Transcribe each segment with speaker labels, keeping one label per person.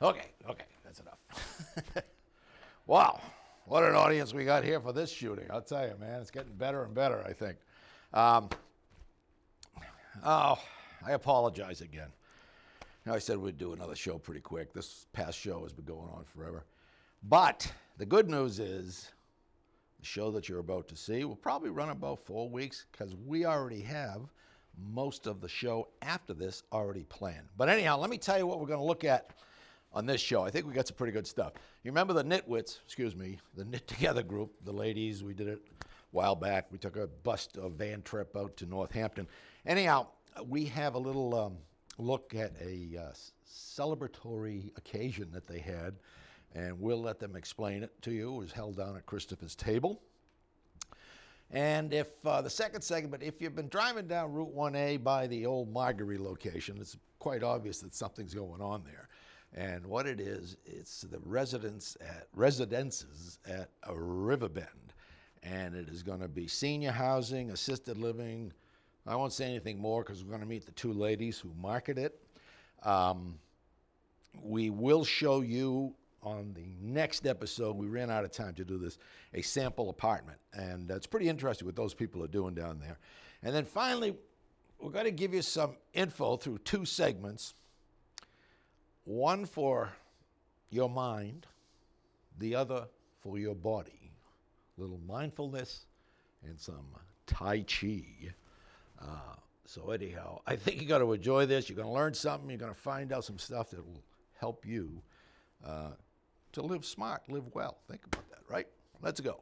Speaker 1: Okay, that's enough. Wow, what an audience we got here for this shooting. I'll tell you, man, it's getting better and better, I think. Oh, I apologize again. I said we'd do another show pretty quick. This past show has been going on forever. But the good news is the show that you're about to see will probably run about 4 weeks because we already have most of the show after this already planned. But anyhow, let me tell you what we're going to look at on this show. I think we got some pretty good stuff. You remember the the Knit Together group, the ladies, we did it a while back. We took a van trip out to Northampton. Anyhow, we have a little look at a celebratory occasion that they had, and we'll let them explain it to you. It was held down at Christopher's table. And if the second segment, if you've been driving down Route 1A by the old Marguery location, it's quite obvious that something's going on there. And what it is, it's the residences at a Riverbend. And it is going to be senior housing, assisted living. I won't say anything more because we're going to meet the two ladies who market it. We will show you on the next episode, we ran out of time to do this, a sample apartment. And it's pretty interesting what those people are doing down there. And then finally, we're going to give you some info through two segments. One for your mind, the other for your body. A little mindfulness and some Tai Chi. So anyhow, I think you're going to enjoy this. You're going to learn something. You're going to find out some stuff that will help you to live smart, live well. Think about that, right? Let's go.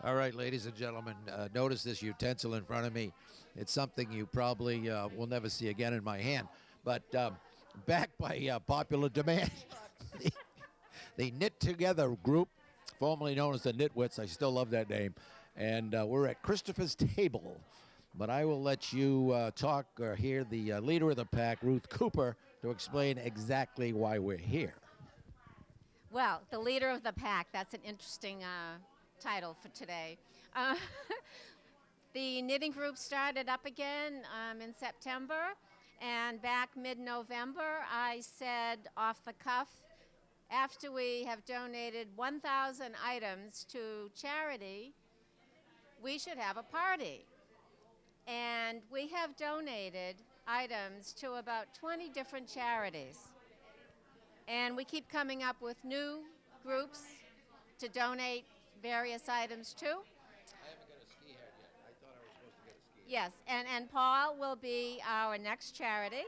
Speaker 2: All right, ladies and gentlemen, notice this utensil in front of me. It's something you probably will never see again in my hand. But backed by popular demand, the Knit Together group, formerly known as the Knitwits, I still love that name, and we're at Christopher's table. But I will let you talk or hear the leader of the pack, Ruth Cooper, to explain exactly why we're here.
Speaker 3: Well, the leader of the pack, that's an interesting title for today. The knitting group started up again in September, and back mid-November, I said off the cuff, after we have donated 1,000 items to charity, we should have a party. And we have donated items to about 20 different charities. And we keep coming up with new groups to donate various items to.
Speaker 2: I haven't got a ski hat yet. I thought I was supposed to get a ski
Speaker 3: Yes,
Speaker 2: hat.
Speaker 3: and Paul will be our next charity.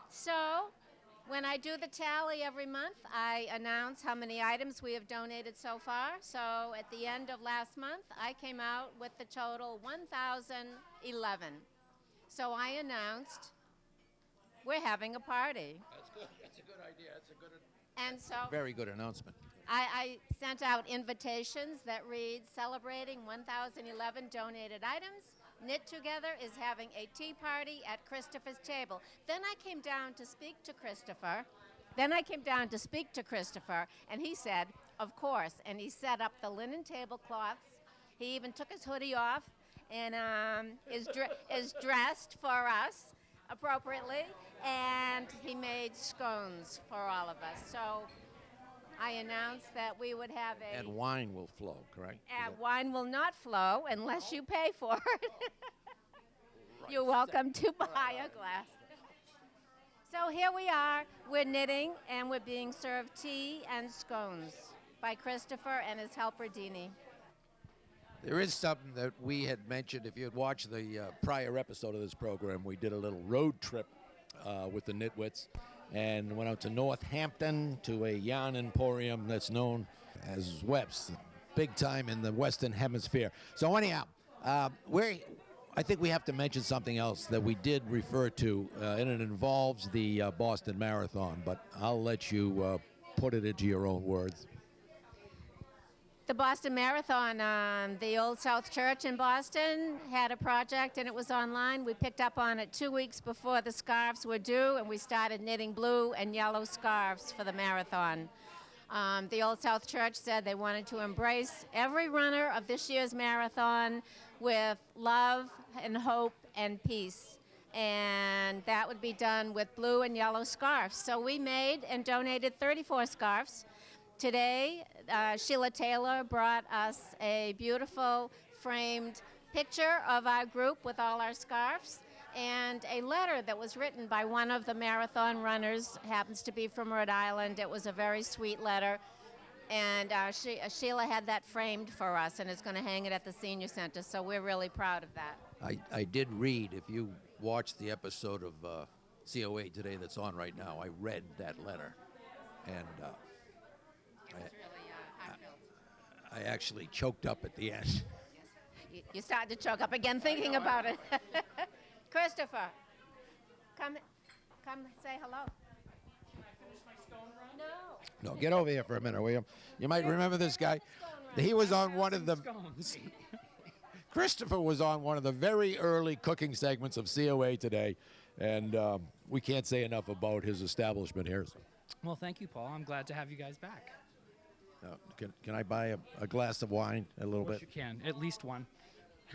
Speaker 3: So when I do the tally every month, I announce how many items we have donated so far. So at the end of last month, I came out with the total 1,011. So I announced we're having a party.
Speaker 2: That's good. That's a good idea. That's a good.
Speaker 3: And so
Speaker 2: Very good announcement.
Speaker 3: I sent out invitations that read, celebrating 1,011 donated items. Knit Together is having a tea party at Christopher's table. Then I came down to speak to Christopher. And he said, of course. And he set up the linen tablecloths. He even took his hoodie off and is dressed for us appropriately. And he made scones for all of us. So I announced that we would have
Speaker 2: And wine will flow, correct?
Speaker 3: wine will not flow unless you pay for it.
Speaker 2: Right.
Speaker 3: You're welcome to buy a glass. So here we are. We're knitting, and we're being served tea and scones by Christopher and his helper, Deanie.
Speaker 2: There is something that we had mentioned. If you had watched the prior episode of this program, we did a little road trip with the Knitwits and went out to Northampton to a yarn emporium that's known as Webb's, big time in the Western Hemisphere. So anyhow, I think we have to mention something else that we did refer to, and it involves the Boston Marathon, but I'll let you put it into your own words.
Speaker 3: The Boston Marathon, the Old South Church in Boston had a project, and it was online. We picked up on it 2 weeks before the scarves were due, and we started knitting blue and yellow scarves for the marathon. The Old South Church said they wanted to embrace every runner of this year's marathon with love and hope and peace. and that would be done with blue and yellow scarves. So we made and donated 34 scarves. Today, Sheila Taylor brought us a beautiful framed picture of our group with all our scarves, and a letter that was written by one of the marathon runners, happens to be from Rhode Island. It was a very sweet letter, and Sheila had that framed for us, and is going to hang it at the senior center, so we're really proud of that.
Speaker 2: I did read, if you watched the episode of COA Today that's on right now, I read that letter, and
Speaker 3: It was really heartfelt.
Speaker 2: I actually choked up at the end.
Speaker 3: You started to choke up again thinking about it. Christopher, come say hello. No.
Speaker 2: No, get over here for a minute, will you? You might remember this guy. He was on one of the... Christopher was on one of the very early cooking segments of COA Today, and we can't say enough about his establishment here. So.
Speaker 4: Well, thank you, Paul. I'm glad to have you guys back.
Speaker 2: Can I buy a glass of wine a little
Speaker 4: Of course
Speaker 2: bit?
Speaker 4: you can. At least one.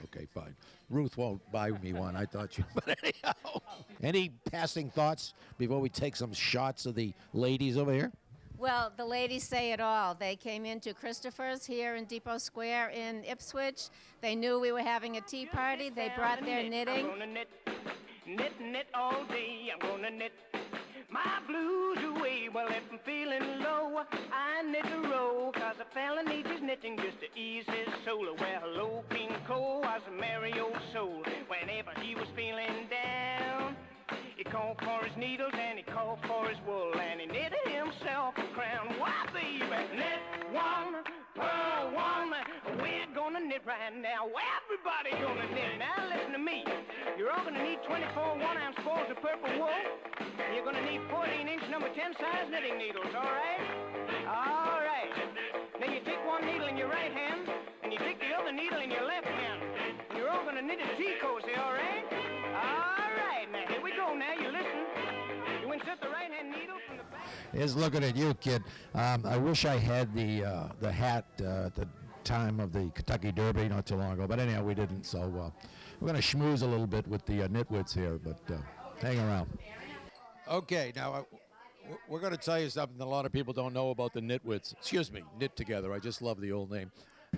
Speaker 2: Okay, fine. Ruth won't buy me one. I thought you. But anyhow, any passing thoughts before we take some shots of the ladies over here?
Speaker 3: Well, the ladies say it all. They came into Christopher's here in Depot Square in Ipswich. They knew we were having a tea party. They brought their knitting.
Speaker 5: I'm gonna knit all day. I'm gonna knit my blues away. Well, if I'm feeling low, I knit a row, 'cause a fella needs his knitting just to ease his soul. Well, hello, King Cole was a merry old soul. Whenever he was feeling down, he called for his needles and he called for his wool, and he knitted himself a crown. Why, baby, knit one, purl one. We're gonna knit right now. Everybody gonna knit. Now listen to me. You're all gonna need 24 1-ounce balls of purple wool. You're gonna need 14-inch number 10 size knitting needles, all right? All right. Now you take one needle in your right hand, and you take the other needle in your left hand. You're all gonna knit a T-cozy, all right? All right, now here we go. Now you listen. You insert the right hand needle from the back.
Speaker 2: Is looking at you, kid. I wish I had the hat at the time of the Kentucky Derby not too long ago, but anyhow, we didn't. So we're going to schmooze a little bit with the nitwits here, but hang around. Okay, now we're going to tell you something that a lot of people don't know about the nitwits. Excuse me, Knit Together. I just love the old name.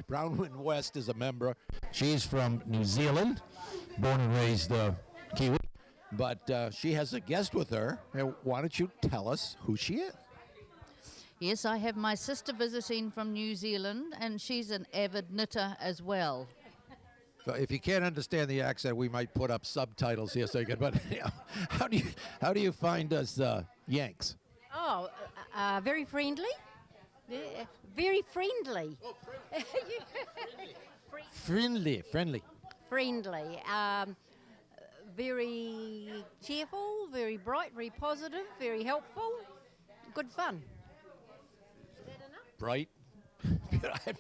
Speaker 2: Brownwind West is a member. She's from New Zealand, born and raised Kiwi. But she has a guest with her. Why don't you tell us who she is?
Speaker 6: Yes, I have my sister visiting from New Zealand, and she's an avid knitter as well.
Speaker 2: So if you can't understand the accent, we might put up subtitles here so you can. But how do you find us Yanks?
Speaker 7: Oh, very friendly. Very friendly.
Speaker 2: Friendly.
Speaker 7: Friendly. Very cheerful, very bright, very positive, very helpful. Good fun.
Speaker 2: Bright.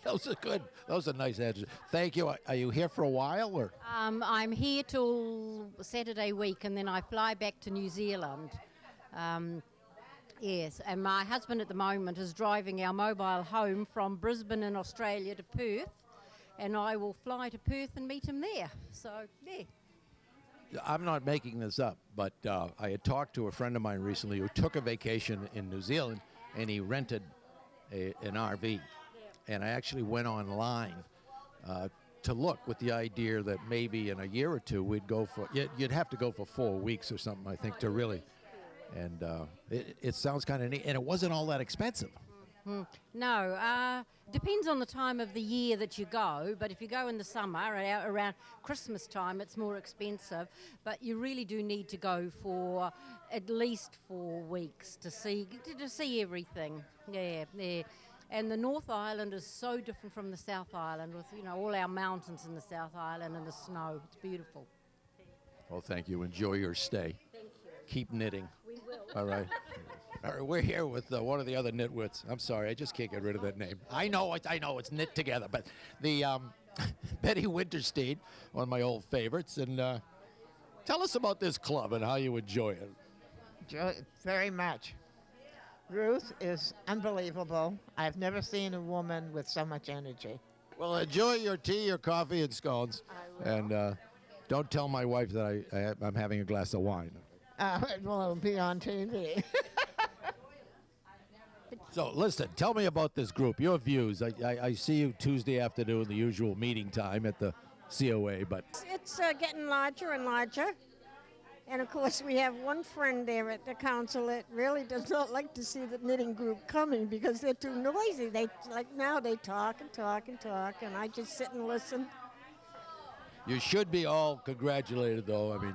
Speaker 2: Those are good. Those are nice answers. Thank you. Are you here for a while, or?
Speaker 7: I'm here till Saturday week, and then I fly back to New Zealand. Yes, and my husband at the moment is driving our mobile home from Brisbane in Australia to Perth, and I will fly to Perth and meet him there. So, there.
Speaker 2: I'm not making this up, but I had talked to a friend of mine recently who took a vacation in New Zealand, and he rented an RV. And I actually went online to look with the idea that maybe in a year or two we'd go for, you'd have to go for 4 weeks or something, I think, to really. And it sounds kind of neat, and it wasn't all that expensive.
Speaker 7: No, depends on the time of the year that you go, but if you go in the summer, around Christmas time, it's more expensive, but you really do need to go for at least 4 weeks to see everything. Yeah. And the North Island is so different from the South Island, with all our mountains in the South Island and the snow. It's beautiful.
Speaker 2: Well, thank you. Enjoy your stay.
Speaker 7: Thank you.
Speaker 2: Keep knitting.
Speaker 7: We will.
Speaker 2: All right. All right, we're here with one of the other nitwits. I'm sorry, I just can't get rid of that name. I know it's Knit Together, but the Betty Winterstein, one of my old favorites, and tell us about this club and how you enjoy it.
Speaker 8: Very much. Ruth is unbelievable. I've never seen a woman with so much energy.
Speaker 2: Well, enjoy your tea, your coffee, and scones.
Speaker 8: I will.
Speaker 2: And Don't tell my wife that I'm having a glass of wine.
Speaker 8: Well, it'll be on TV.
Speaker 2: So listen, tell me about this group. Your views. I see you Tuesday afternoon, the usual meeting time at the COA, but
Speaker 9: It's getting larger and larger. And of course, we have one friend there at the council that really does not like to see the knitting group coming because they're too noisy. They now they talk and talk and talk, and I just sit and listen.
Speaker 2: you should be all congratulated, though. I mean,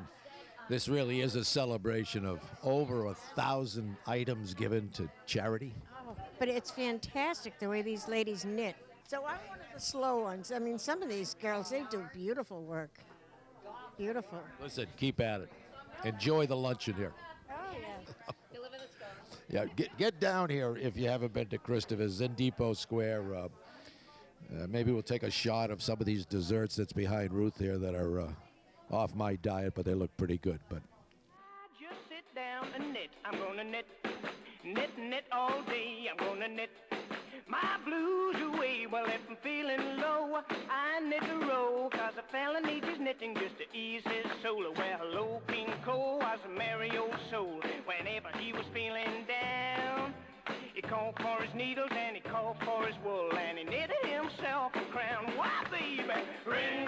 Speaker 2: this really is a celebration of over 1,000 items given to charity.
Speaker 9: But it's fantastic the way these ladies knit. So I'm one of the slow ones. I mean, some of these girls, they do beautiful work. Beautiful.
Speaker 2: Listen, keep at it. Enjoy the luncheon here.
Speaker 9: Oh, yeah.
Speaker 3: Deliver the scone.
Speaker 2: Yeah, get down here if you haven't been to Christopher's in Depot Square. Maybe we'll take a shot of some of these desserts that's behind Ruth here that are off my diet, but they look pretty good. But
Speaker 5: I just sit down and knit. I'm gonna knit, knit, knit all day. I'm gonna knit my blues away. Well, if I'm feeling low, I knit a row, 'cause a fella needs his knitting just to ease his soul. Well, hello, King Cole was a merry old soul. Whenever he was feeling down, he called for his needles and he called for his wool, and he knitted himself a crown. Why, baby, ring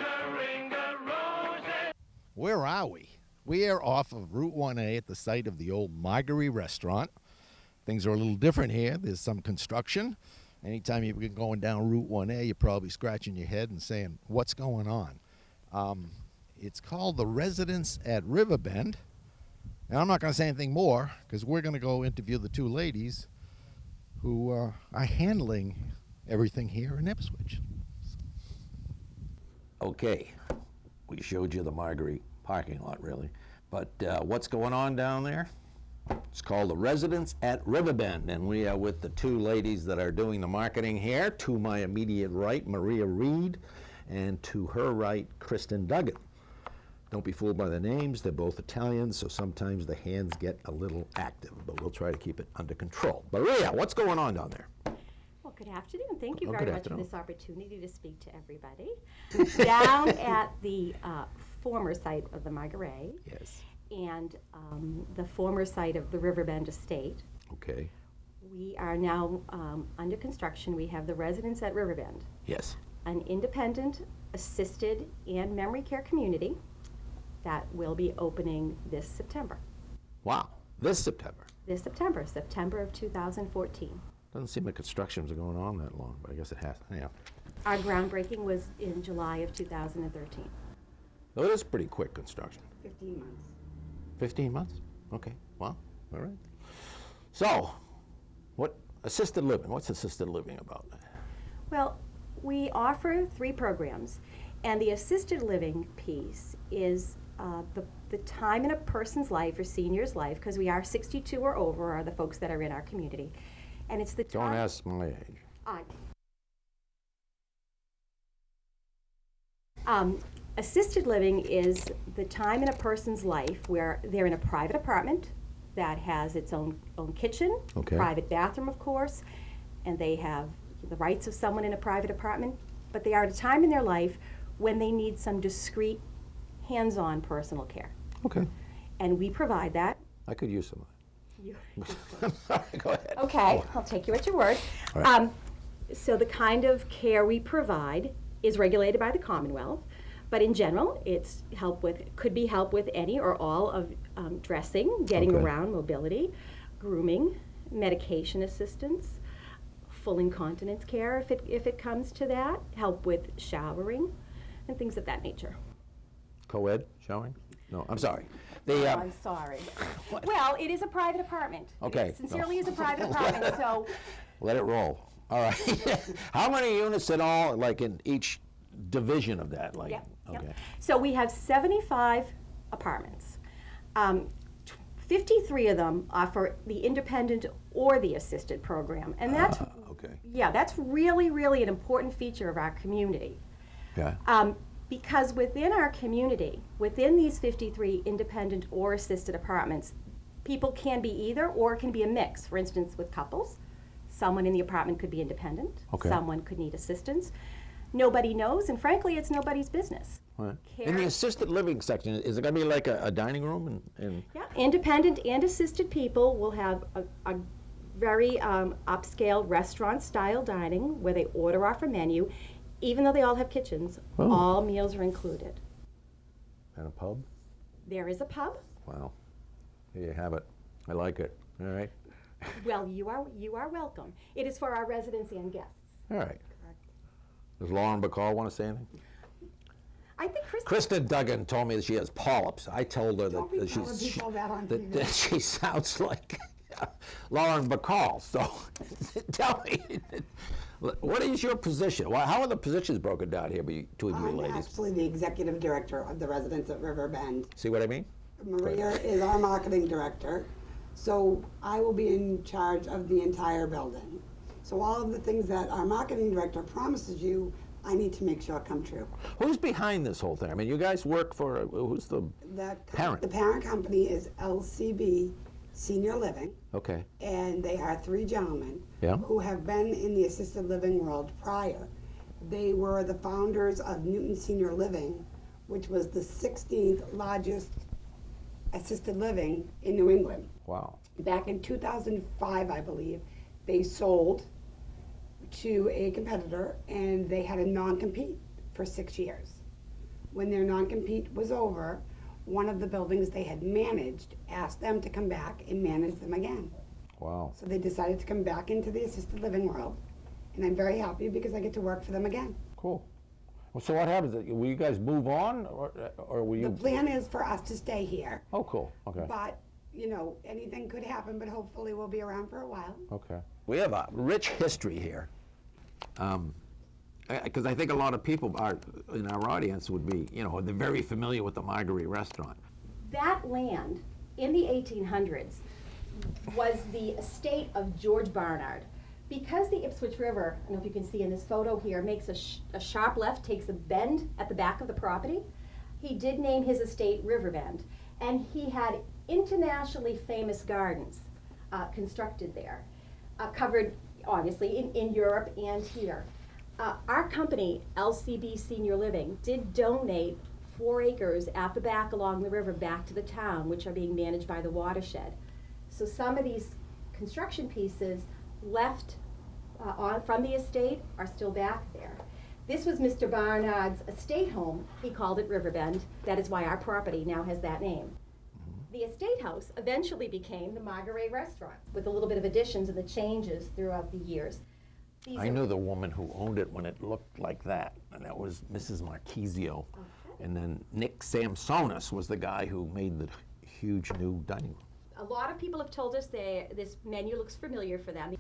Speaker 5: the roses.
Speaker 2: where are we? We are off of Route 1A at the site of the old Marguery restaurant. Things are a little different here. There's some construction. Anytime you're going down Route 1A, you're probably scratching your head and saying, what's going on? It's called the Residence at Riverbend. And I'm not going to say anything more because we're going to go interview the two ladies who are handling everything here in Ipswich.
Speaker 1: Okay, we showed you the Marguery parking lot, really. But what's going on down there? It's called the Residence at Riverbend, and we are with the two ladies that are doing the marketing here. To my immediate right, Maria Reed, and to her right, Kristen Duggan. Don't be fooled by the names. They're both Italian, so sometimes the hands get a little active, but we'll try to keep it under control. Maria, what's going on down there?
Speaker 10: Well, good afternoon. Thank you
Speaker 1: Oh,
Speaker 10: very
Speaker 1: good
Speaker 10: much for
Speaker 1: afternoon.
Speaker 10: this opportunity to speak to everybody. Down at the former site of the Marguery
Speaker 1: Yes.
Speaker 10: and the former site of the Riverbend Estate,
Speaker 1: Okay.
Speaker 10: we are now under construction. We have the Residence at Riverbend,
Speaker 1: Yes.
Speaker 10: an independent, assisted, and memory care community that will be opening this September.
Speaker 1: Wow. This September.
Speaker 10: This September, September of 2014.
Speaker 1: Doesn't seem like construction's going on that long, but I guess it has. Yeah.
Speaker 10: Our groundbreaking was in July of 2013.
Speaker 1: Oh, it is pretty quick construction.
Speaker 10: 15 months.
Speaker 1: 15 months? Okay. Well, all right. So, what assisted living? What's assisted living about?
Speaker 10: Well, we offer 3 programs, and the assisted living piece is the time in a person's life or senior's life, because we are 62 or over are the folks that are in our community, and it's the
Speaker 1: Don't
Speaker 10: time.
Speaker 1: ask my age.
Speaker 10: Assisted living is the time in a person's life where they're in a private apartment that has its own kitchen,
Speaker 1: Okay.
Speaker 10: private bathroom, of course, and they have the rights of someone in a private apartment, but they are at a time in their life when they need some discreet, hands-on personal care.
Speaker 1: Okay.
Speaker 10: And we provide that.
Speaker 1: I could use some of
Speaker 10: You-
Speaker 1: that. Sorry, go ahead.
Speaker 10: Okay, I'll take you at your word.
Speaker 1: All right.
Speaker 10: So the kind of care we provide is regulated by the Commonwealth, but in general, could be help with any or all of dressing, getting
Speaker 1: Okay.
Speaker 10: around, mobility, grooming, medication assistance, full incontinence care if it comes to that, help with showering, and things of that nature.
Speaker 1: Co-ed showering? No, I'm sorry.
Speaker 10: Oh, I'm sorry. Well, it is a private apartment.
Speaker 1: Okay.
Speaker 10: It sincerely is a private apartment, so
Speaker 1: Let it roll. All right. How many units in all, like in each division of that? Like,
Speaker 10: Yep, yep.
Speaker 1: okay.
Speaker 10: So we have 75 apartments. 53 of them offer the independent or the assisted program, and that's
Speaker 1: Okay.
Speaker 10: yeah, that's really, really an important feature of our community.
Speaker 1: Yeah.
Speaker 10: Because within our community, within these 53 independent or assisted apartments, people can be either or can be a mix. For instance, with couples, someone in the apartment could be independent,
Speaker 1: Okay.
Speaker 10: someone could need assistance. Nobody knows, and frankly, it's nobody's business.
Speaker 1: Right. In the assisted living section, is it going to be like a dining room?
Speaker 10: Yeah, independent and assisted people will have a very upscale restaurant-style dining where they order off a menu. Even though they all have kitchens, all meals are included.
Speaker 1: And a pub?
Speaker 10: There is a pub.
Speaker 1: Wow. Here you have it. I like it. All right.
Speaker 10: Well, you are welcome. It is for our residents and guests.
Speaker 1: All right. Does Lauren Bacall want to say anything?
Speaker 10: I think
Speaker 1: Kristen Duggan told me that she has polyps. I told her that she sounds like Lauren Bacall. So tell me, what is your position? How are the positions broken down here between you ladies?
Speaker 11: I'm actually the executive director of the residents at Riverbend.
Speaker 1: See what I mean?
Speaker 11: Maria is our marketing director. So I will be in charge of the entire building. So all of the things that our marketing director promises you, I need to make sure come true.
Speaker 1: Who's behind this whole thing? I mean, you guys work for, who's the parent?
Speaker 11: The parent company is LCB Senior Living.
Speaker 1: Okay.
Speaker 11: And they are three gentlemen who have been in the assisted living world prior. They were the founders of Newton Senior Living, which was the 16th largest assisted living in New England.
Speaker 1: Wow.
Speaker 11: Back in 2005, I believe, they sold to a competitor and they had a non-compete for 6 years. When their non-compete was over, one of the buildings they had managed asked them to come back and manage them again.
Speaker 1: Wow.
Speaker 11: So they decided to come back into the assisted living world, and I'm very happy because I get to work for them again.
Speaker 1: Cool. Well, so what happens? Will you guys move on, or will you?
Speaker 11: The plan is for us to stay here.
Speaker 1: Oh, cool. Okay.
Speaker 11: But, you know, anything could happen, but hopefully we'll be around for a while.
Speaker 1: Okay. We have a rich history here. Because I think a lot of people in our audience would be, you know, they're very familiar with the Marguery restaurant.
Speaker 10: That land in the 1800s was the estate of George Barnard. Because the Ipswich River, I don't know if you can see in this photo here, makes a sharp left, takes a bend at the back of the property, he did name his estate Riverbend. And he had internationally famous gardens constructed there, covered obviously in Europe and here. Our company, LCB Senior Living, did donate 4 acres at the back along the river back to the town, which are being managed by the watershed. So some of these construction pieces left from the estate are still back there. This was Mr. Barnard's estate home. He called it Riverbend. That is why our property now has that name. The estate house eventually became the Marguery restaurant with a little bit of additions and the changes throughout the years.
Speaker 1: I knew the woman who owned it when it looked like that, and that was Mrs. Marquisio. Okay. And then Nick Samsonis was the guy who made the huge new dining room.
Speaker 10: A lot of people have told us this menu looks familiar for them.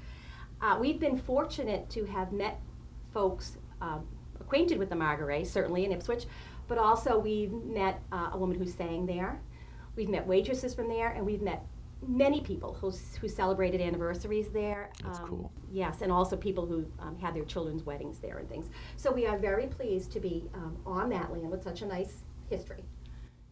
Speaker 10: We've been fortunate to have met folks acquainted with the Marguery, certainly in Ipswich, but also we've met a woman who sang there. We've met waitresses from there, and we've met many people who celebrated anniversaries there.
Speaker 1: That's cool.
Speaker 10: Yes, and also people who had their children's weddings there and things. So we are very pleased to be on that land with such a nice history.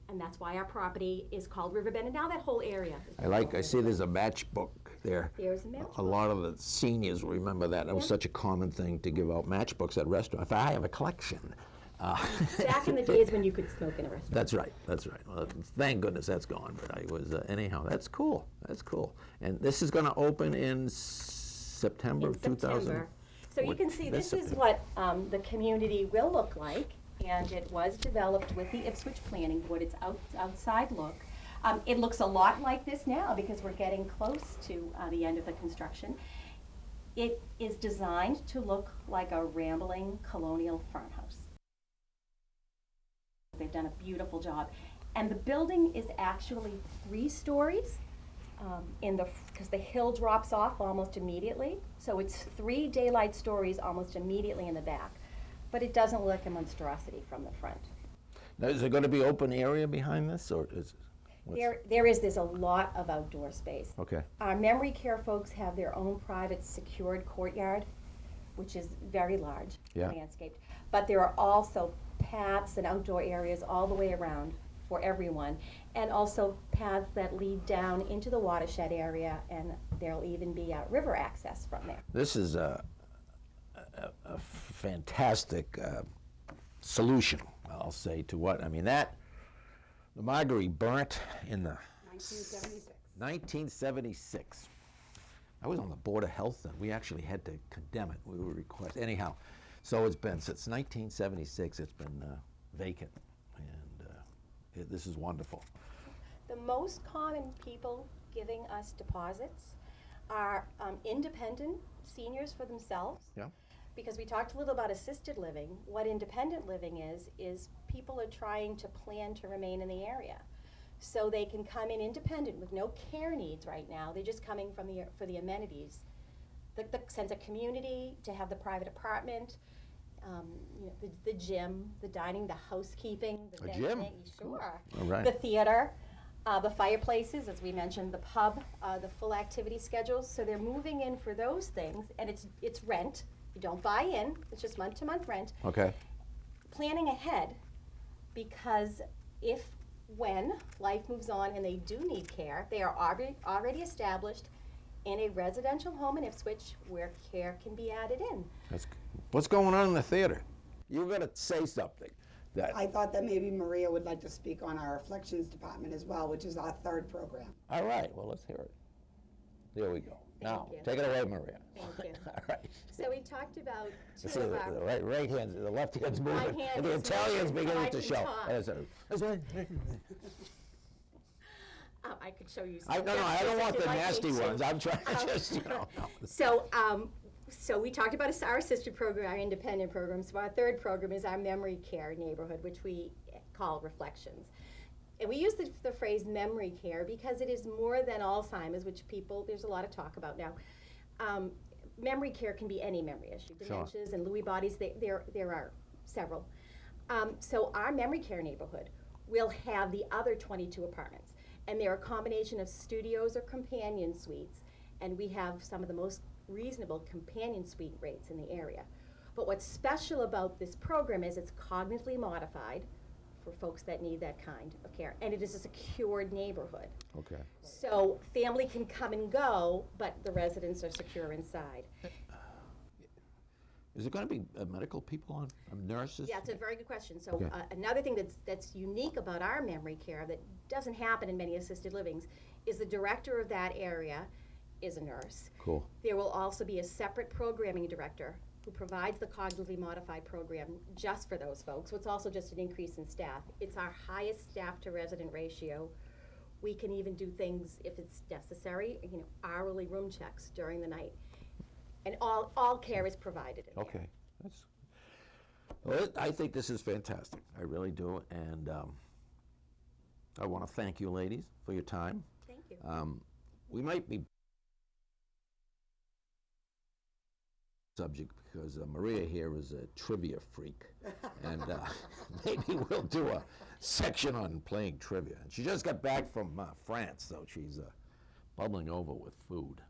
Speaker 10: And that's why our property is called Riverbend, and now that whole area. I
Speaker 1: see there's a matchbook there.
Speaker 10: There's a matchbook.
Speaker 1: A lot of the seniors remember that. That was such a common thing to give out matchbooks at restaurants. I have a collection.
Speaker 10: Back in the days when you could smoke in a restaurant.
Speaker 1: That's right. Well, thank goodness that's gone. But I was anyhow. That's cool. And this is going to open in September of 2000.
Speaker 10: So you can see this is what the community will look like, and it was developed with the Ipswich Planning Board. Its outside look. It looks a lot like this now because we're getting close to the end of the construction. It is designed to look like a rambling colonial farmhouse. They've done a beautiful job. And the building is actually 3 stories because the hill drops off almost immediately. So it's 3 daylight stories almost immediately in the back. But it doesn't look like a monstrosity from the front.
Speaker 1: Now, is there going to be open area behind this, or is
Speaker 10: there's a lot of outdoor space.
Speaker 1: Okay.
Speaker 10: Our memory care folks have their own private secured courtyard, which is very large, landscaped. But there are also paths and outdoor areas all the way around for everyone, and also paths that lead down into the watershed area, and there'll even be river access from there.
Speaker 1: This is a fantastic solution I'll say to what? I mean, the Marguery burnt in the
Speaker 11: 1976.
Speaker 1: 1976. I was on the Board of Health then. We actually had to condemn it. We were requested. Anyhow, so it's been, since 1976, it's been vacant. And this is wonderful.
Speaker 10: The most common people giving us deposits are independent seniors for themselves.
Speaker 1: Yeah.
Speaker 10: Because we talked a little about assisted living. What independent living is people are trying to plan to remain in the area. So they can come in independent with no care needs right now. They're just coming for the amenities. The sense of community, to have the private apartment, the gym, the dining, the housekeeping, the
Speaker 1: gym?
Speaker 10: Sure.
Speaker 1: All right.
Speaker 10: The theater, the fireplaces, as we mentioned, the pub, the full activity schedules. So they're moving in for those things, and it's rent. You don't buy in. It's just month-to-month rent.
Speaker 1: Okay.
Speaker 10: Planning ahead, because when life moves on and they do need care, they are already established in a residential home in Ipswich where care can be added in.
Speaker 1: What's going on in the theater? You were going to say something.
Speaker 11: I thought that maybe Maria would like to speak on our Reflections Department as well, which is our third program.
Speaker 1: All right, well, let's hear it. There we go. Now,
Speaker 10: you.
Speaker 1: take it away, Maria.
Speaker 10: Thank you.
Speaker 1: All right.
Speaker 10: So we talked about two
Speaker 1: See,
Speaker 10: of
Speaker 1: the
Speaker 10: our...
Speaker 1: right hand, the left hand's moving,
Speaker 10: hand
Speaker 1: and the
Speaker 10: is
Speaker 1: Italian's
Speaker 10: moving,
Speaker 1: beginning
Speaker 10: so I
Speaker 1: to
Speaker 10: can
Speaker 1: show.
Speaker 10: talk.
Speaker 1: That's right.
Speaker 10: I could show you
Speaker 1: No,
Speaker 10: some
Speaker 1: I don't
Speaker 10: pictures
Speaker 1: want
Speaker 10: if
Speaker 1: the
Speaker 10: you'd like me
Speaker 1: nasty
Speaker 10: to.
Speaker 1: ones. I'm trying to just, no.
Speaker 10: So we talked about our assisted program, our independent program. So our third program is our memory care neighborhood, which we call Reflections. And we use the phrase memory care because it is more than Alzheimer's, which there's a lot of talk about now. Memory care can be any memory issue, dementias and Lewy bodies, there are several. So our memory care neighborhood will have the other 22 apartments. And they're a combination of studios or companion suites. And we have some of the most reasonable companion suite rates in the area. But what's special about this program is it's cognitively modified for folks that need that kind of care. And it is a secured neighborhood.
Speaker 1: Okay.
Speaker 10: So family can come and go, but the residents are secure inside.
Speaker 1: Is there going to be medical people on, nurses?
Speaker 10: Yeah, it's a very good question. So
Speaker 1: Okay.
Speaker 10: Another thing that's unique about our memory care that doesn't happen in many assisted livings is the director of that area is a nurse.
Speaker 1: Cool.
Speaker 10: There will also be a separate programming director who provides the cognitively modified program just for those folks. So it's also just an increase in staff. It's our highest staff to resident ratio. We can even do things if it's necessary, hourly room checks during the night. And all care is provided in there.
Speaker 1: Okay. Well, I think this is fantastic. I really do. And I want to thank you, ladies, for your time.
Speaker 10: Thank you.
Speaker 1: We might be subject because Maria here is a trivia freak. And maybe we'll do a section on playing trivia. And she just got back from France, so she's bubbling over with food.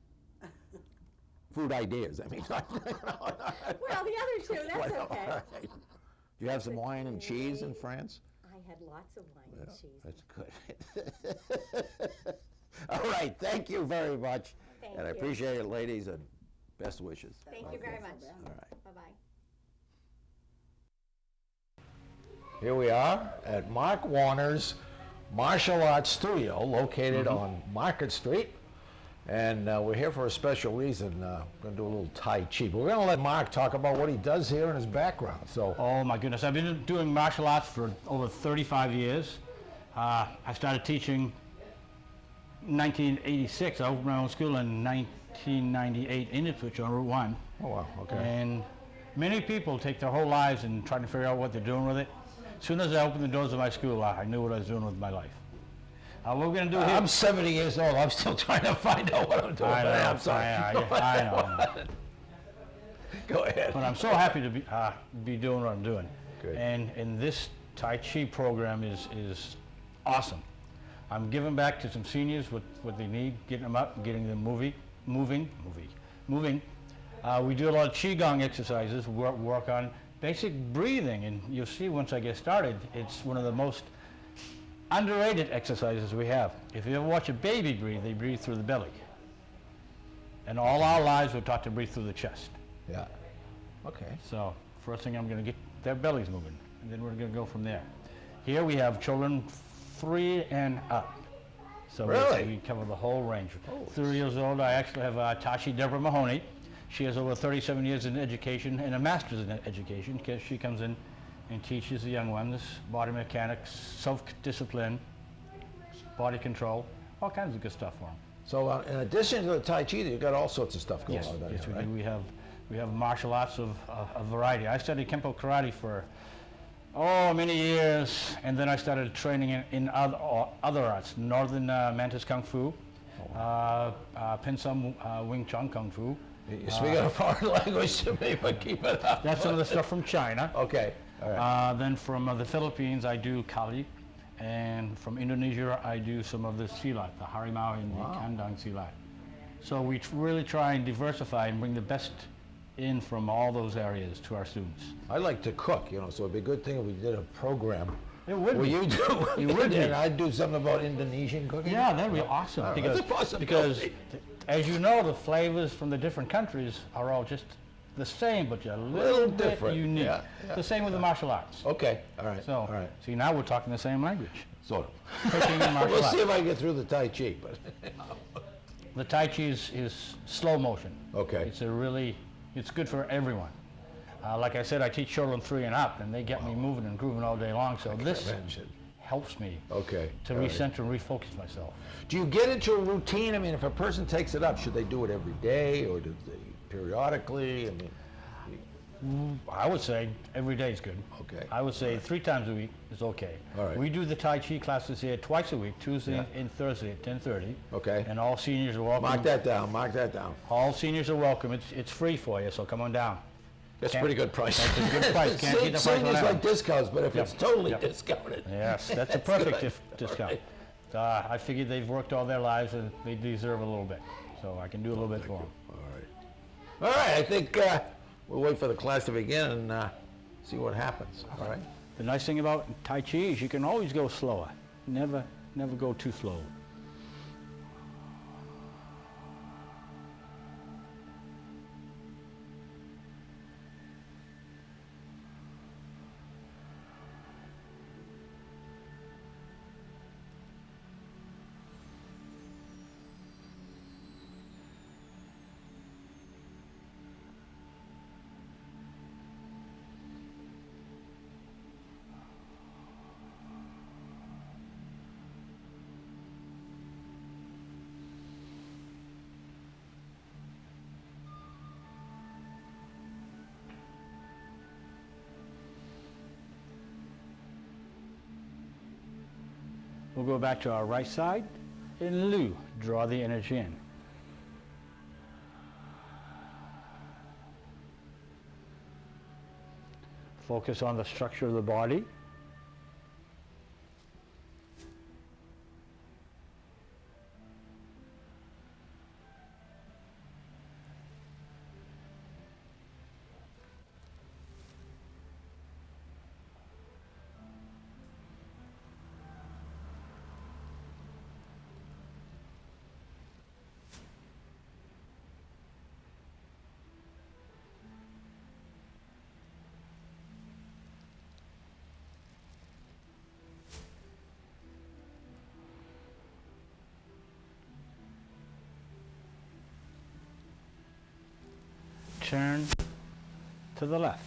Speaker 1: Food ideas, I mean.
Speaker 10: Well, the other two, that's okay.
Speaker 1: Right. Do you have some wine and cheese in France?
Speaker 10: I had lots of wine and cheese.
Speaker 1: That's good. All right, thank you very much.
Speaker 10: Thank
Speaker 1: And I
Speaker 10: you.
Speaker 1: appreciate it, ladies, and best wishes.
Speaker 10: Thank you very much.
Speaker 1: All right.
Speaker 10: Bye-bye.
Speaker 1: Here we are at Mark Warner's Martial Arts Studio, located on Market Street. And we're here for a special reason. We're going to do a little Tai Chi. But we're going to let Mark talk about what he does here and his background. So,
Speaker 12: oh my goodness, I've been doing martial arts for over 35 years. I started teaching in 1986. I opened my own school in 1998 in Ipswich on Route 1.
Speaker 1: Oh wow, okay.
Speaker 12: And many people take their whole lives and trying to figure out what they're doing with it. As soon as I opened the doors of my school, I knew what I was doing with my life. What we're going to do here...
Speaker 1: I'm 70 years old. I'm still trying to find out what I'm doing.
Speaker 12: I know,
Speaker 1: I'm sorry.
Speaker 12: I know.
Speaker 1: Go ahead.
Speaker 12: But I'm so happy to be doing what I'm doing.
Speaker 1: Good.
Speaker 12: And this Tai Chi program is awesome. I'm giving back to some seniors what they need, getting them up, getting them moving. We do a lot of Qigong exercises, work on basic breathing, and you'll see once I get started, it's one of the most underrated exercises we have. If you ever watch a baby breathe, they breathe through the belly. And all our lives we're taught to breathe through the chest.
Speaker 1: Yeah. Okay.
Speaker 12: So first thing I'm going to get their bellies moving. and then we're going to go from there. Here we have children 3 and up. So
Speaker 1: Really?
Speaker 12: we cover the whole range. 3 years old, I actually have Tashi Deborah Mahoney. She has over 37 years in education and a master's in education, because she comes in and teaches the young ones body mechanics, self-discipline, body control, all kinds of good stuff for them.
Speaker 1: So in addition to the Tai Chi, you've got all sorts of stuff going
Speaker 12: Yes,
Speaker 1: on.
Speaker 12: yes,
Speaker 1: here,
Speaker 12: we
Speaker 1: right?
Speaker 12: do. We have martial arts of a variety. I studied Kempo Karate for many years, and then I started training in other arts, Northern Mantis Kung Fu, Pinsum Wing Chun Kung Fu.
Speaker 1: You're speaking a foreign language to me, but keep it up.
Speaker 12: That's some of the stuff from China.
Speaker 1: Okay, all right.
Speaker 12: Then from the Philippines, I do Kali, and from Indonesia, I do some of the Silat, the Harimau and the Kandang Silat. So we really try and diversify and bring the best in from all those areas to our students.
Speaker 1: I like to cook, you know, so it'd be a good thing if we did a program.
Speaker 12: It would
Speaker 1: Well,
Speaker 12: be.
Speaker 1: you do.
Speaker 12: It would be.
Speaker 1: And I'd do something about Indonesian cooking.
Speaker 12: Yeah, that'd be awesome.
Speaker 1: All right,
Speaker 12: Because,
Speaker 1: that's a possibility.
Speaker 12: because, as you know, the flavors from the different countries are all just the same, but a little bit
Speaker 1: different.
Speaker 12: unique.
Speaker 1: Yeah, yeah.
Speaker 12: The same with the martial arts.
Speaker 1: Okay, all right,
Speaker 12: So,
Speaker 1: all right.
Speaker 12: see, now we're talking the same language.
Speaker 1: Sort of.
Speaker 12: Cooking and martial
Speaker 1: We'll
Speaker 12: arts.
Speaker 1: see if I get through the Tai Chi, but.
Speaker 12: The Tai Chi is slow motion.
Speaker 1: Okay.
Speaker 12: It's good for everyone. Like I said, I teach children 3 and up, and they get me moving and grooving all day long, so this
Speaker 1: imagine.
Speaker 12: helps me
Speaker 1: Okay.
Speaker 12: to
Speaker 1: all right.
Speaker 12: recenter and refocus myself.
Speaker 1: Do you get into a routine? I mean, if a person takes it up, should they do it every day or do they periodically? I mean,
Speaker 12: I would say every day is good.
Speaker 1: Okay.
Speaker 12: I would say 3 times a week is okay.
Speaker 1: All right.
Speaker 12: We do the Tai Chi classes here twice a week, Tuesday
Speaker 1: Yeah.
Speaker 12: and Thursday at 10:30.
Speaker 1: Okay.
Speaker 12: And all seniors are welcome.
Speaker 1: mark that down, mark that down.
Speaker 12: All seniors are welcome. It's free for you, so come on down.
Speaker 1: That's a
Speaker 12: Can't-
Speaker 1: pretty good price.
Speaker 12: That's a good price. Can't beat the price on
Speaker 1: Seniors
Speaker 12: that
Speaker 1: like
Speaker 12: one.
Speaker 1: discounts, but if
Speaker 12: Yep.
Speaker 1: it's totally
Speaker 12: Yep.
Speaker 1: discounted.
Speaker 12: Yes, that's a
Speaker 1: That's
Speaker 12: perfect
Speaker 1: good.
Speaker 12: discount.
Speaker 1: All
Speaker 12: I figured they've worked all their lives and they deserve a little bit, so I can do a little bit for them.
Speaker 1: All right. All right, I think we'll wait for the class to begin and see what happens, all right?
Speaker 12: The nice thing about Tai Chi is you can always go slower. Never go too slow. We'll go back to our right side. In Lu, draw the energy in. Focus on the structure of the body. Turn to the left.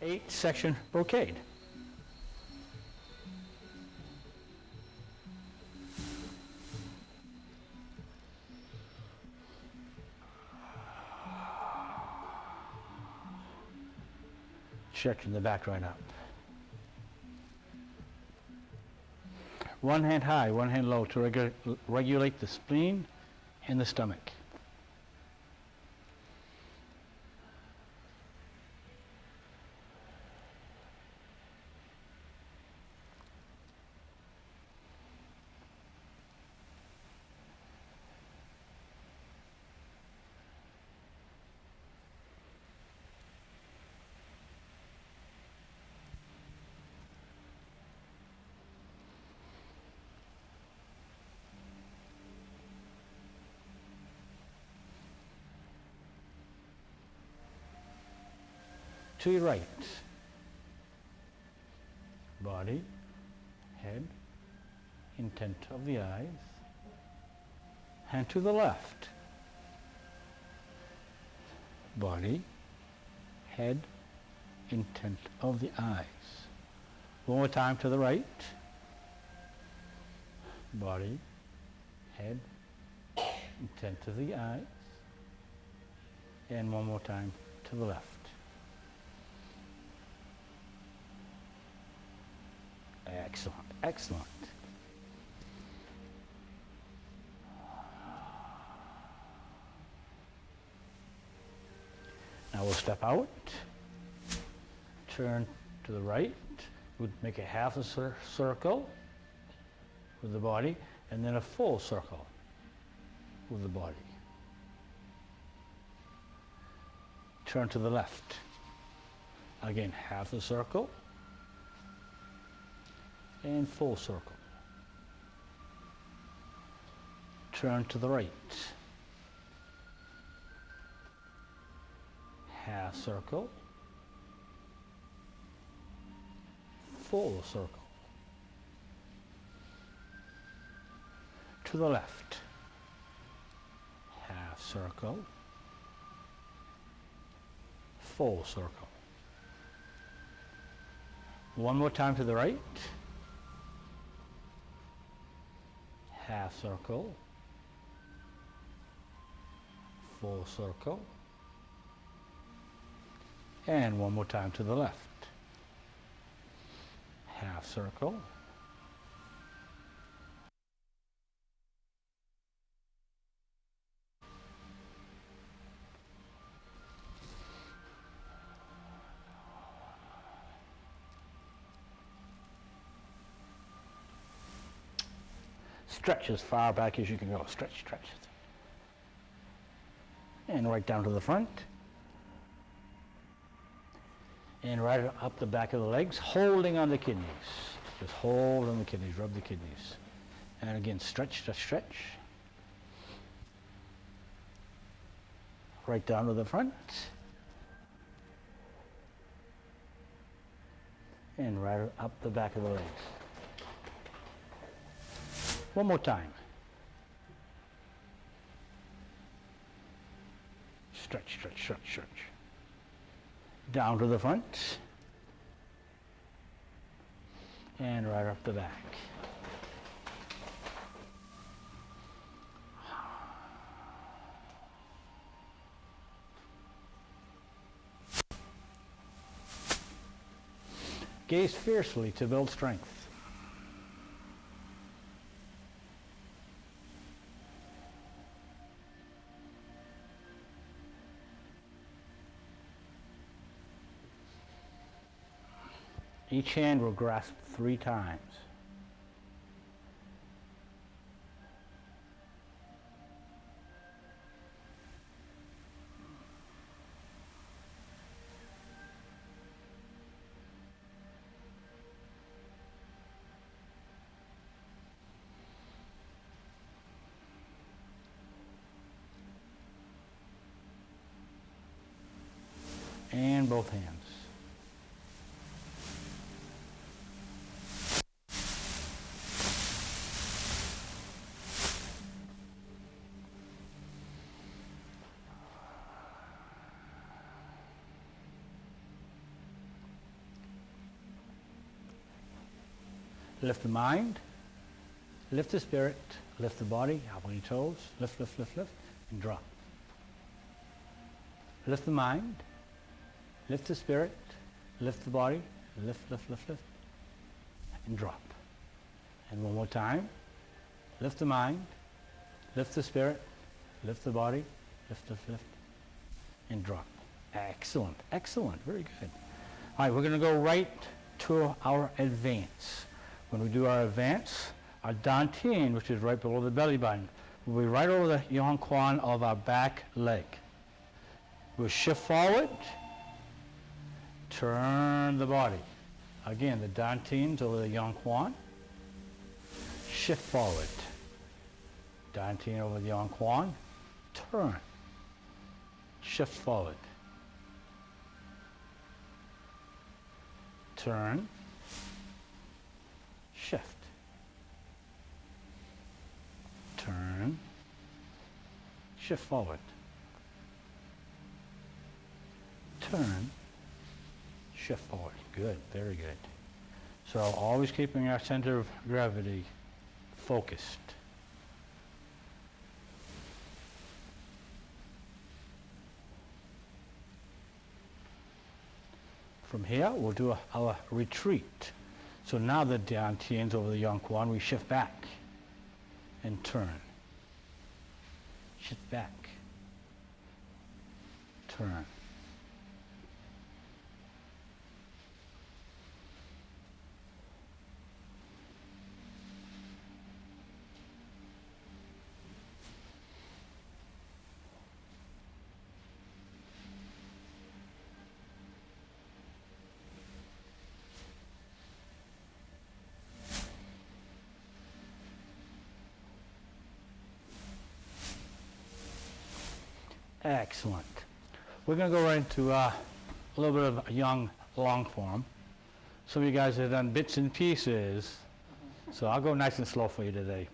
Speaker 12: Eight-section brocade. Stretching the back right up. One hand high, one hand low to regulate the spleen and the stomach. to your right. Body, head, intent of the eyes, and to the left. Body, head, intent of the eyes. One more time to the right. Body, head, intent of the eyes. And one more time to the left. Excellent, excellent. Now we'll step out, turn to the right, we'll make a half a circle with the body, and then a full circle with the body. Turn to the left. Again, half a circle and full circle. Turn to the right. Half circle, full circle. To the left. Half circle, full circle. One more time to the right. Half circle, full circle, and one more time to the left. Half circle, stretch as far back as you can go. Stretch, stretch. And right down to the front. And right up the back of the legs, holding on the kidneys. Just hold on the kidneys, rub the kidneys. And again, stretch, stretch, stretch. Right down to the front. And right up the back of the legs. One more time. Stretch, stretch, stretch, stretch. Down to the front. And right up the back. Gaze fiercely to build strength. Each hand will grasp 3 times. And both hands. Lift the mind, lift the spirit, lift the body, hop on your toes, lift, lift, lift, lift, and drop. Lift the mind, lift the spirit, lift the body, lift, lift, lift, lift, and drop. And one more time, lift the mind, lift the spirit, lift the body, lift, lift, lift, and drop. Excellent, excellent, very good. All right, we're going to go right to our advance. When we do our advance, our dantian, which is right below the belly button, will be right over the yonquan of our back leg. We'll shift forward, turn the body. Again, the dantian's over the yonquan. Shift forward. Dantian over the yonquan. Turn. Shift forward. turn, shift, turn, shift forward, turn, shift forward. Good, very good. So always keeping our center of gravity focused. From here, we'll do our retreat. So now the Dantian's over the Yongquan, we shift back and turn. Shift back, turn. Excellent. We're going to go right into a little bit of a young long form. Some of you guys have done bits and pieces, so I'll go nice and slow for you today.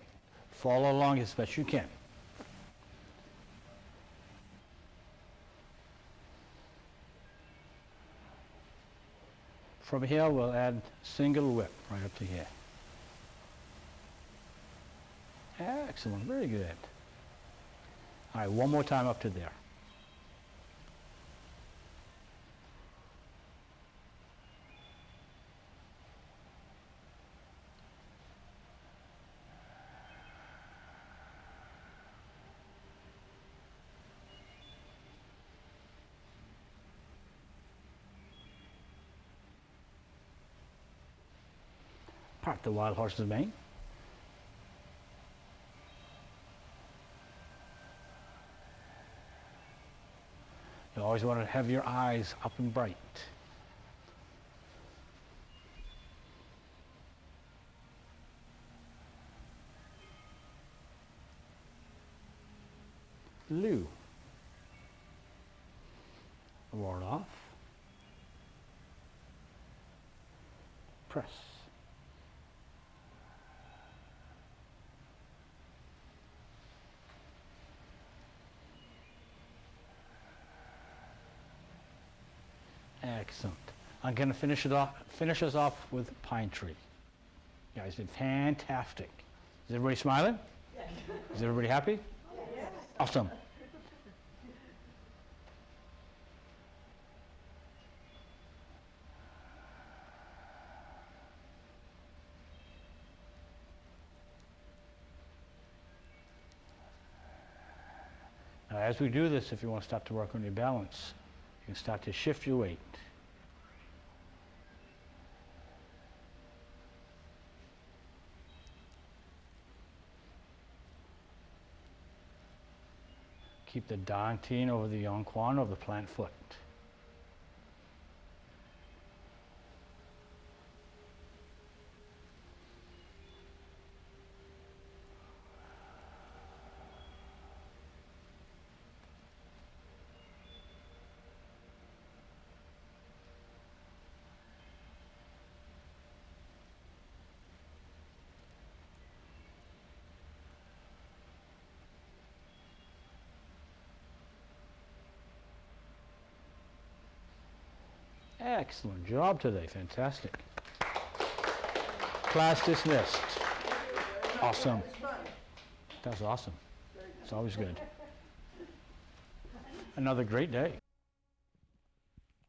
Speaker 12: Follow along as best you can. From here, we'll add single whip right up to here. Excellent, very good. All right, one more time up to there. Part the wild horse's mane. You always want to have your eyes up and bright. Lou. Ward off. Press. Excellent. I'm going to finish us off with pine tree. You guys did fantastic. Is everybody smiling? Yes. Is everybody happy? Yes. Awesome. Now, as we do this, if you want to start to work on your balance, you can start to shift your weight. Keep the Dantian over the Yongquan over the plant foot. Excellent job today, fantastic. Class dismissed. Awesome. That's awesome. It's always good. Another great day.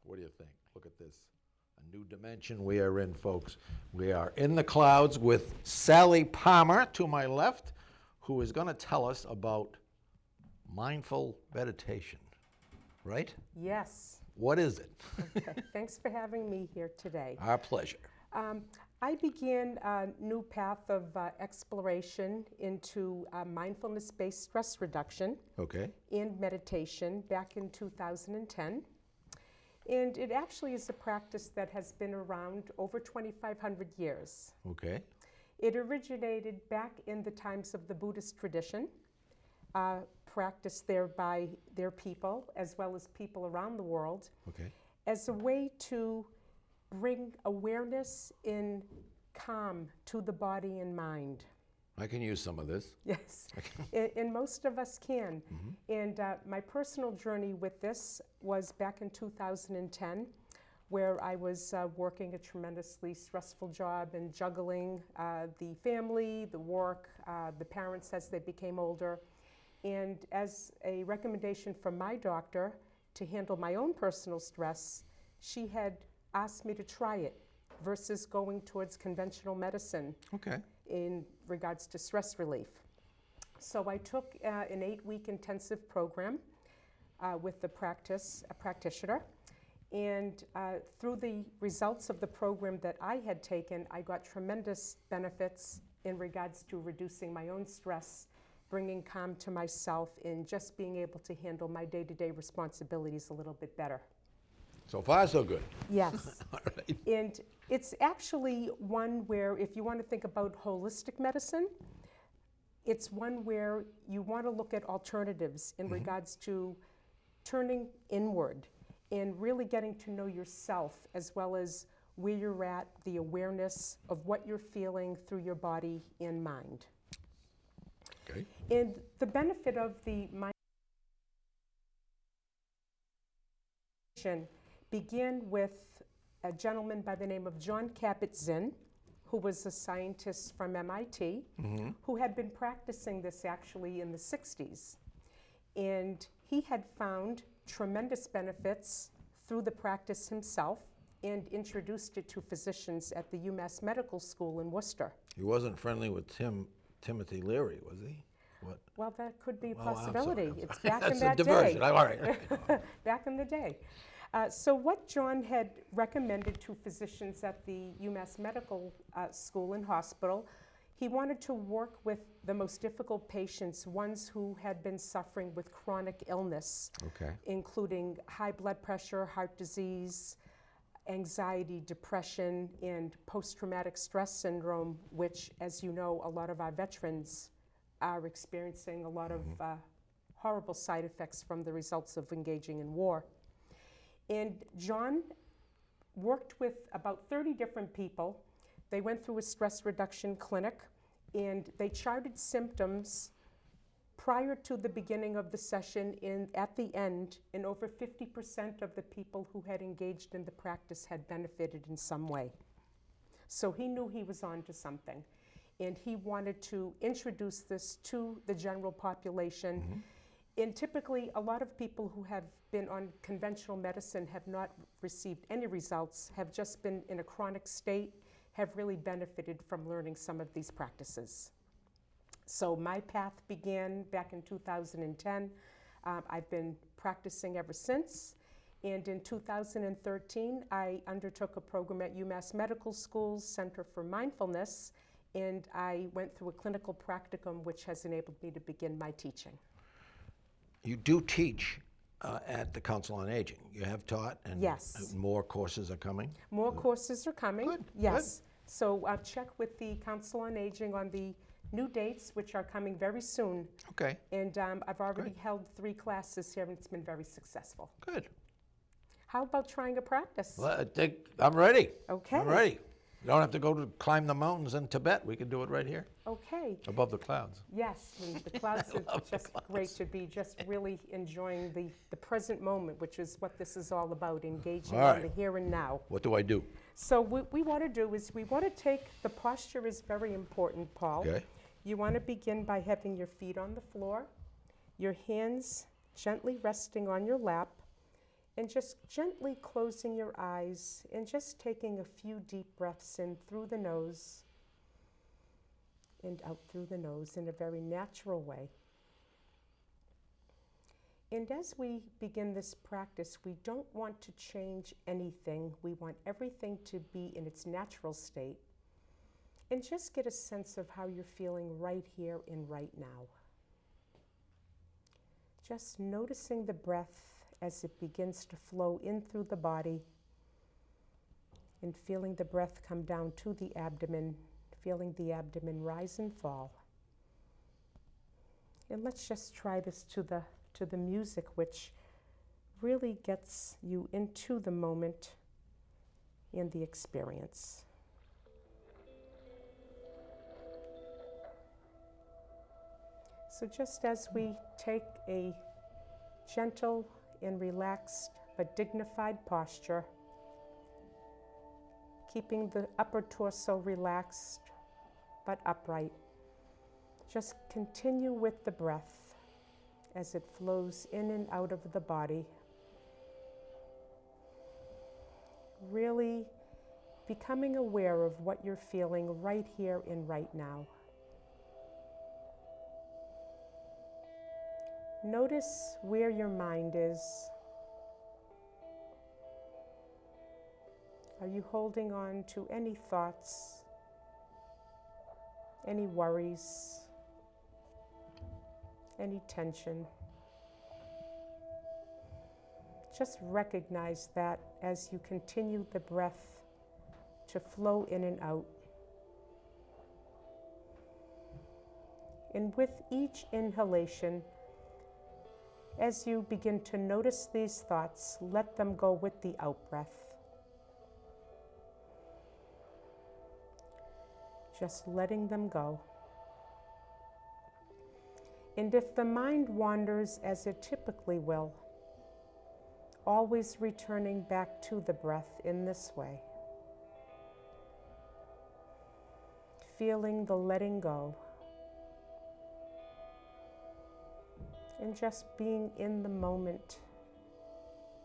Speaker 1: What do you think? Look at this. A new dimension we are in, folks. We are in the clouds with Sally Palmer to my left, who is going to tell us about mindful meditation, right?
Speaker 13: Yes.
Speaker 1: What is it?
Speaker 13: Okay. Thanks for having me here today.
Speaker 1: Our pleasure.
Speaker 13: I began a new path of exploration into mindfulness-based stress reduction and meditation back in 2010. And it actually is a practice that has been around over 2,500 years.
Speaker 1: Okay.
Speaker 13: It originated back in the times of the Buddhist tradition, practiced there by their people as well as people around the world, as a way to bring awareness and calm to the body and mind.
Speaker 1: I can use some of this.
Speaker 13: Yes, and most of us can. And my personal journey with this was back in 2010, where I was working a tremendously stressful job and juggling the family, the work, the parents as they became older. And as a recommendation from my doctor to handle my own personal stress, she had asked me to try it versus going towards conventional medicine.
Speaker 1: Okay.
Speaker 13: In regards to stress relief. So I took an 8-week intensive program with a practitioner, and through the results of the program that I had taken, I got tremendous benefits in regards to reducing my own stress, bringing calm to myself, and just being able to handle my day-to-day responsibilities a little bit better.
Speaker 1: So far, so good.
Speaker 13: Yes.
Speaker 1: All right.
Speaker 13: And it's actually one where, if you want to think about holistic medicine, it's one where you want to look at alternatives in regards to turning inward and really getting to know yourself, as well as where you're at, the awareness of what you're feeling through your body and mind.
Speaker 1: Okay.
Speaker 13: And the benefit of the mind began with a gentleman by the name of John Kabat-Zinn, who was a scientist from MIT, who had been practicing this actually in the 60s. And he had found tremendous benefits through the practice himself and introduced it to physicians at the UMass Medical School in Worcester.
Speaker 1: He wasn't friendly with Timothy Leary, was he? What?
Speaker 13: Well, that could be a
Speaker 1: Oh, I'm
Speaker 13: possibility.
Speaker 1: sorry.
Speaker 13: It's back
Speaker 1: That's
Speaker 13: in
Speaker 1: a
Speaker 13: that
Speaker 1: diversion.
Speaker 13: day.
Speaker 1: All right.
Speaker 13: Back in the day. So what John had recommended to physicians at the UMass Medical School and Hospital, he wanted to work with the most difficult patients, ones who had been suffering with chronic illness, including high blood pressure, heart disease, anxiety, depression, and post-traumatic stress syndrome, which, as you know, a lot of our veterans are experiencing a lot of horrible side effects from the results of engaging in war. And John worked with about 30 different people. They went through a stress reduction clinic, and they charted symptoms prior to the beginning of the session and at the end, and over 50% of the people who had engaged in the practice had benefited in some way. So he knew he was on to something, and he wanted to introduce this to the general population. And typically, a lot of people who have been on conventional medicine have not received any results, have just been in a chronic state, have really benefited from learning some of these practices. So my path began back in 2010. I've been practicing ever since. And in 2013, I undertook a program at UMass Medical School's Center for Mindfulness, and I went through a clinical practicum, which has enabled me to begin my teaching.
Speaker 1: You do teach at the Council on Aging. You have taught, and
Speaker 13: yes,
Speaker 1: more courses are coming?
Speaker 13: More courses are coming.
Speaker 1: Good.
Speaker 13: Yes. Good. So check with the Council on Aging on the new dates, which are coming very soon.
Speaker 1: Okay.
Speaker 13: And I've already held 3 classes here, and it's been very successful.
Speaker 1: Good.
Speaker 13: How about trying a practice?
Speaker 1: Well, I'm ready.
Speaker 13: Okay.
Speaker 1: I'm ready. You don't have to go to climb the mountains in Tibet. We can do it right here.
Speaker 13: Okay.
Speaker 1: Above the clouds.
Speaker 13: Yes, and the clouds are just great to be just really enjoying the present moment, which is what this is all about, engaging in the here and now.
Speaker 1: What do I do?
Speaker 13: So what we want to do is we want to take, the posture is very important, Paul.
Speaker 1: Okay.
Speaker 13: You want to begin by having your feet on the floor, your hands gently resting on your lap, and just gently closing your eyes and just taking a few deep breaths in through the nose and out through the nose in a very natural way. And as we begin this practice, we don't want to change anything. We want everything to be in its natural state. And just get a sense of how you're feeling right here and right now. Just noticing the breath as it begins to flow in through the body, and feeling the breath come down to the abdomen, feeling the abdomen rise and fall. And let's just try this to the music, which really gets you into the moment and the experience. So just as we take a gentle and relaxed but dignified posture, keeping the upper torso relaxed but upright, just continue with the breath as it flows in and out of the body. Really becoming aware of what you're feeling right here and right now. Notice where your mind is. Are you holding on to any thoughts, any worries, any tension? Just recognize that as you continue the breath to flow in and out. And with each inhalation, as you begin to notice these thoughts, let them go with the out-breath. Just letting them go. And if the mind wanders, as it typically will, always returning back to the breath in this way. Feeling the letting go. And just being in the moment.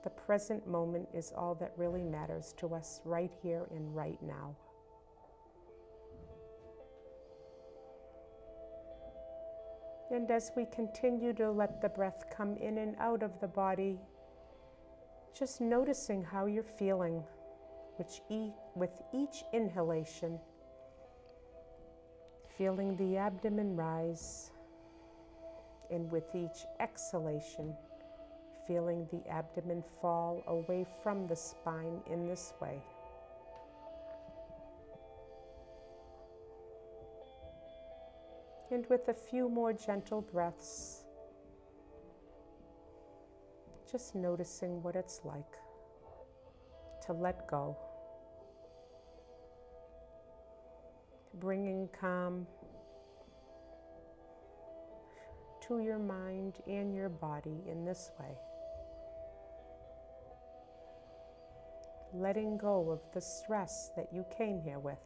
Speaker 13: The present moment is all that really matters to us right here and right now. And as we continue to let the breath come in and out of the body, just noticing how you're feeling with each inhalation, feeling the abdomen rise. And with each exhalation, feeling the abdomen fall away from the spine in this way. And with a few more gentle breaths, just noticing what it's like to let go. Bringing calm to your mind and your body in this way. Letting go of the stress that you came here with.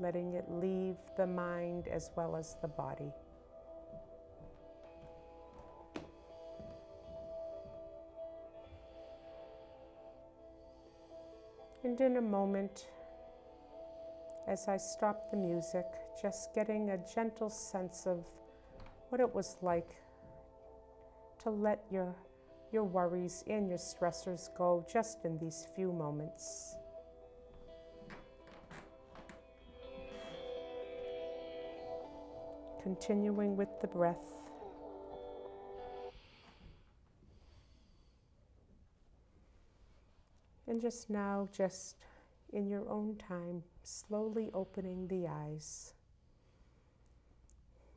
Speaker 13: Letting it leave the mind as well as the body. And in a moment, as I stopped the music, just getting a gentle sense of what it was like to let your worries and your stressors go just in these few moments. Continuing with the breath. And just now, just in your own time, slowly opening the eyes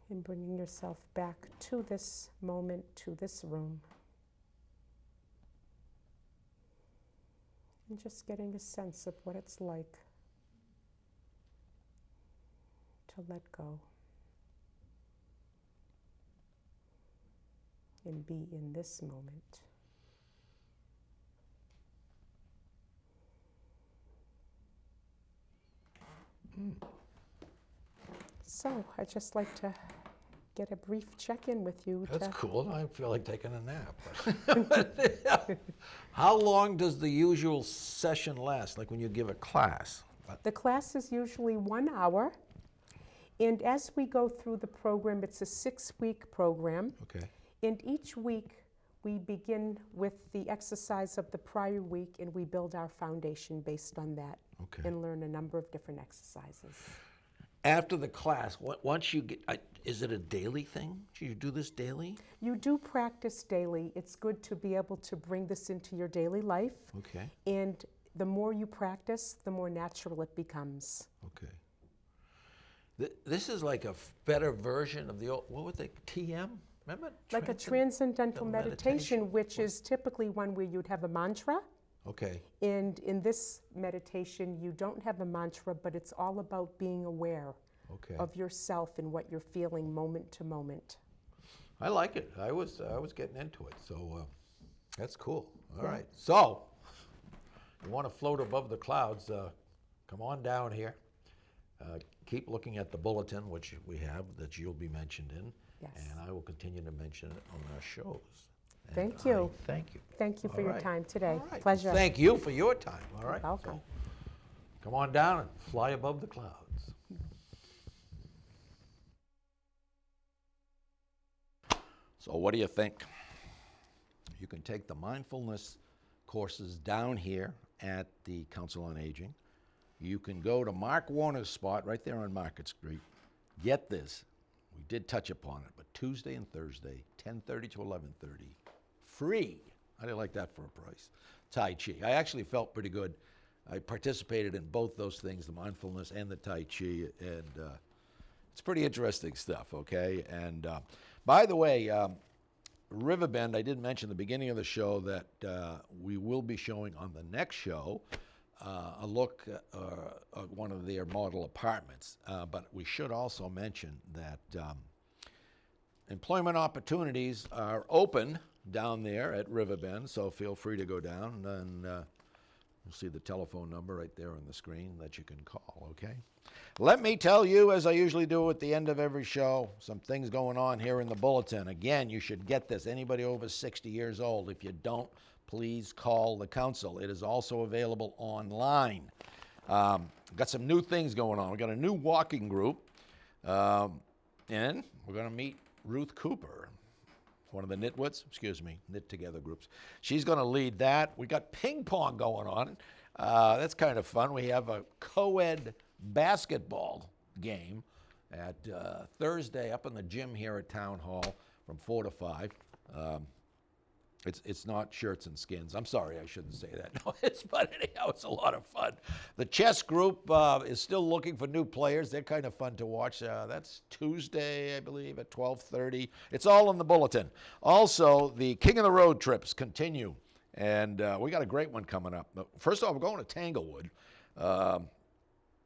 Speaker 13: and bringing yourself back to this moment, to this room. And just getting a sense of what it's like to let go and be in this moment. So I'd just like to get a brief check-in with you.
Speaker 1: That's cool. I feel like taking a nap. How long does the usual session last, like when you give a class?
Speaker 13: The class is usually 1 hour. And as we go through the program, it's a 6-week program.
Speaker 1: Okay.
Speaker 13: And each week we begin with the exercise of the prior week and we build our foundation based on that.
Speaker 1: Okay.
Speaker 13: And learn a number of different exercises.
Speaker 1: After the class, once you get, is it a daily thing? Do you do this daily?
Speaker 13: You do practice daily. It's good to be able to bring this into your daily life.
Speaker 1: Okay.
Speaker 13: And the more you practice, the more natural it becomes.
Speaker 1: Okay. This is like a better version of the old, what would they, TM? Remember?
Speaker 13: Like a transcendental meditation, which is typically one where you'd have a mantra.
Speaker 1: Okay.
Speaker 13: And in this meditation, you don't have a mantra, but it's all about being aware of yourself and what you're feeling moment to moment.
Speaker 1: I like it. I was getting into it, so that's cool. All right. So, you want to float above the clouds, come on down here. Keep looking at the bulletin, which we have, that you'll be mentioned in.
Speaker 13: Yes.
Speaker 1: And I will continue to mention it on our shows. And
Speaker 13: Thank you.
Speaker 1: Thank you.
Speaker 13: Thank you for your time today.
Speaker 1: All right.
Speaker 13: Pleasure.
Speaker 1: Thank you for your time. All right.
Speaker 13: Welcome.
Speaker 1: So, come on down and fly above the clouds. So what do you think? You can take the mindfulness courses down here at the Council on Aging. You can go to Mark Warner's spot right there on Market Street. Get this. We did touch upon it, but Tuesday and Thursday, 10:30 to 11:30, free. How do you like that for a price? Tai Chi. I actually felt pretty good. I participated in both those things, the mindfulness and the Tai Chi, and it's pretty interesting stuff, okay? And by the way, Riverbend, I did mention at the beginning of the show that we will be showing on the next show a look at one of their model apartments. But we should also mention that employment opportunities are open down there at Riverbend, so feel free to go down, and you'll see the telephone number right there on the screen that you can call, okay? Let me tell you, as I usually do at the end of every show, some things going on here in the bulletin. Again, you should get this. Anybody over 60 years old, if you don't, please call the council. It is also available online. Got some new things going on. We've got a new walking group, and we're going to meet Ruth Cooper, one of the Knit Together groups. She's going to lead that. We got ping pong going on. That's kind of fun. We have a co-ed basketball game at Thursday up in the gym here at Town Hall from 4 to 5. It's not shirts and skins. I'm sorry, I shouldn't say that. No, but anyhow, it's a lot of fun. The chess group is still looking for new players. They're kind of fun to watch. That's Tuesday, I believe, at 12:30. It's all in the bulletin. Also, the King of the Road trips continue, and we got a great one coming up. First of all, we're going to Tanglewood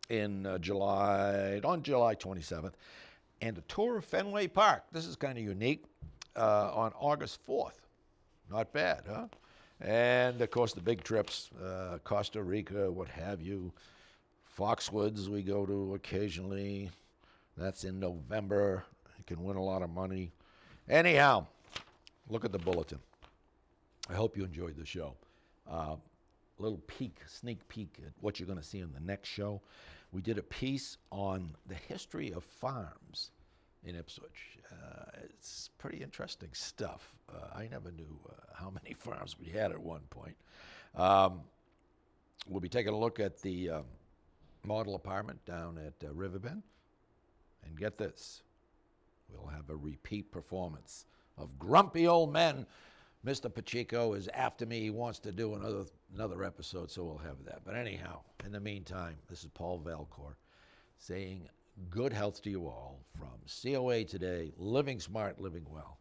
Speaker 1: in July 27th, and a tour of Fenway Park. This is kind of unique on August 4th. Not bad, huh? And, of course, the big trips, Costa Rica, what have you. Foxwoods we go to occasionally. That's in November. You can win a lot of money. Anyhow, look at the bulletin. I hope you enjoyed the show. A little sneak peek at what you're going to see in the next show. We did a piece on the history of farms in Ipswich. It's pretty interesting stuff. I never knew how many farms we had at one point. We'll be taking a look at the model apartment down at Riverbend. And get this, we'll have a repeat performance of Grumpy Old Men. Mr. Pacheco is after me. He wants to do another episode, so we'll have that. But anyhow, in the meantime, this is Paul Valcourt saying good health to you all from COA Today, Living Smart, Living Well.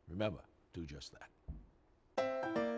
Speaker 1: Remember, do just that.